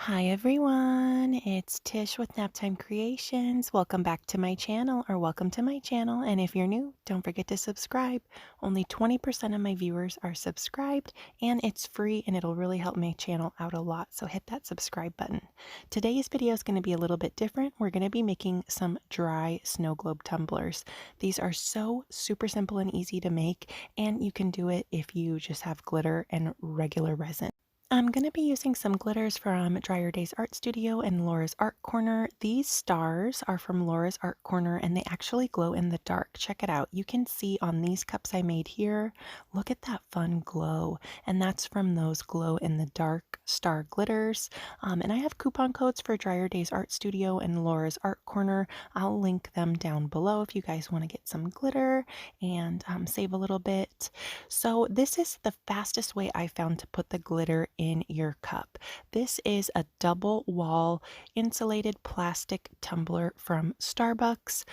Hi everyone, it's Tish with Naptime Creations. Welcome back to my channel, or welcome to my channel. And if you're new, don't forget to subscribe. Only 20% of my viewers are subscribed, and it's free and it'll really help my channel out a lot. So hit that subscribe button. Today's video is going to be a little bit different. We're going to be making some dry snow globe tumblers. These are so super simple and easy to make, and you can do it if you just have glitter and regular resin. I'm going to be using some glitters from Dryer Days Art Studio and Laura's Art Corner. These stars are from Laura's Art Corner and they actually glow in the dark. Check it out. You can see on these cups I made here, look at that fun glow. And that's from those glow in the dark star glitters. And I have coupon codes for Dryer Days Art Studio and Laura's Art Corner. I'll link them down below if you guys want to get some glitter and save a little bit. So this is the fastest way I found to put the glitter in your cup. This is a double wall insulated plastic tumbler from Starbucks,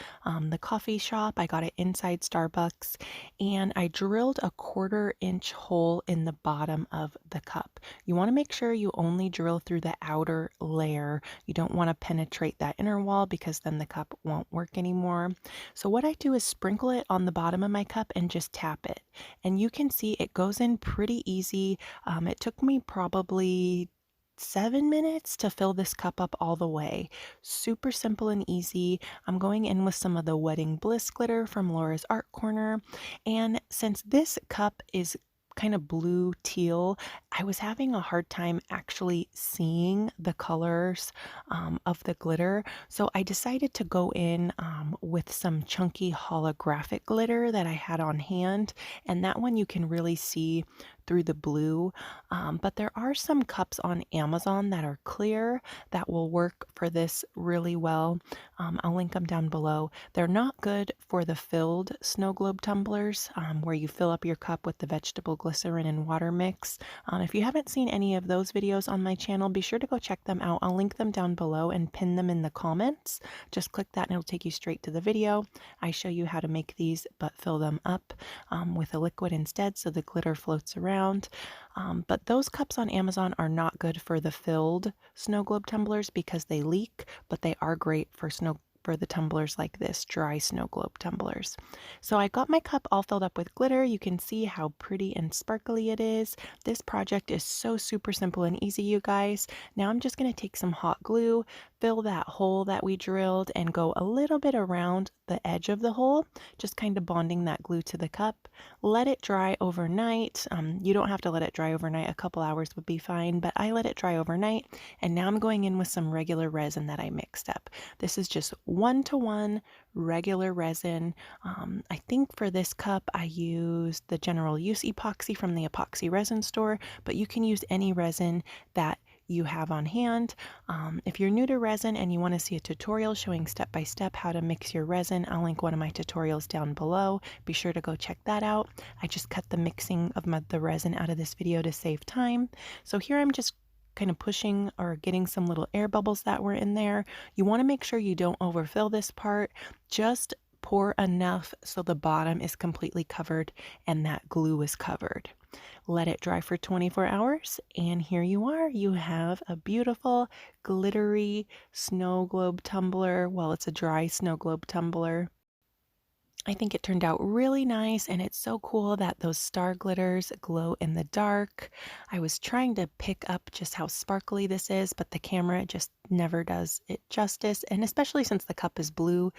the coffee shop. I got it inside Starbucks, and I drilled a 1/4 inch hole in the bottom of the cup. You want to make sure you only drill through the outer layer. You don't want to penetrate that inner wall because then the cup won't work anymore. So what I do is sprinkle it on the bottom of my cup and just tap it. And you can see it goes in pretty easy. It took me probably 7 minutes to fill this cup up all the way. Super simple and easy. I'm going in with some of the Wedding Bliss glitter from Laura's Art Corner. And since this cup is kind of blue teal, I was having a hard time actually seeing the colors of the glitter. So I decided to go in with some chunky holographic glitter that I had on hand. And that one you can really see through the blue. But there are some cups on Amazon that are clear that will work for this really well. I'll link them down below. They're not good for the filled snow globe tumblers where you fill up your cup with the vegetable glycerin and water mix. If you haven't seen any of those videos on my channel, be sure to go check them out. I'll link them down below and pin them in the comments. Just click that and it'll take you straight to the video. I show you how to make these but fill them up with a liquid instead so the glitter floats around. But those cups on Amazon are not good for the filled snow globe tumblers because they leak, but they are great for the tumblers like this, dry snow globe tumblers. So I got my cup all filled up with glitter. You can see how pretty and sparkly it is. This project is so super simple and easy, you guys. Now I'm just going to take some hot glue, fill that hole that we drilled, and go a little bit around the edge of the hole, just kind of bonding that glue to the cup. Let it dry overnight. You don't have to let it dry overnight. A couple hours would be fine, but I let it dry overnight. And now I'm going in with some regular resin that I mixed up. This is just 1-to-1 regular resin. I think for this cup I used the general use epoxy from the epoxy resin store, but you can use any resin that you have on hand. If you're new to resin and you want to see a tutorial showing step by step how to mix your resin, I'll link one of my tutorials down below. Be sure to go check that out. I just cut the mixing of the resin out of this video to save time. So here I'm just kind of pushing or getting some little air bubbles that were in there. You want to make sure you don't overfill this part. Just pour enough so the bottom is completely covered and that glue is covered. Let it dry for 24 hours, and here you are. You have a beautiful glittery snow globe tumbler. Well, it's a dry snow globe tumbler. I think it turned out really nice, and it's so cool that those star glitters glow in the dark. I was trying to pick up just how sparkly this is, but the camera just never does it justice, and especially since the cup is blue,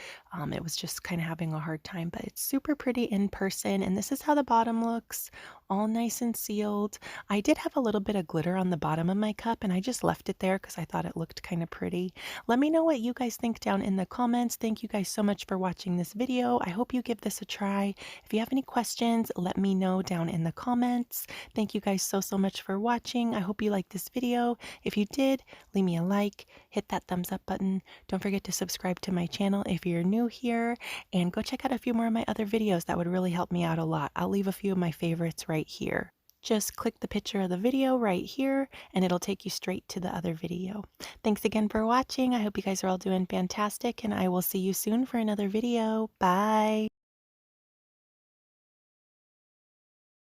it was just kind of having a hard time, but it's super pretty in person, and this is how the bottom looks, all nice and sealed. I did have a little bit of glitter on the bottom of my cup, and I just left it there because I thought it looked kind of pretty. Let me know what you guys think down in the comments. Thank you guys so much for watching this video. I hope you give this a try. If you have any questions, let me know down in the comments. Thank you guys so much for watching. I hope you liked this video. If you did, leave me a like, hit that thumbs up button. Don't forget to subscribe to my channel if you're new here, and go check out a few more of my other videos. That would really help me out a lot. I'll leave a few of my favorites right here. Just click the picture of the video right here and it'll take you straight to the other video. Thanks again for watching. I hope you guys are all doing fantastic, and I will see you soon for another video. Bye.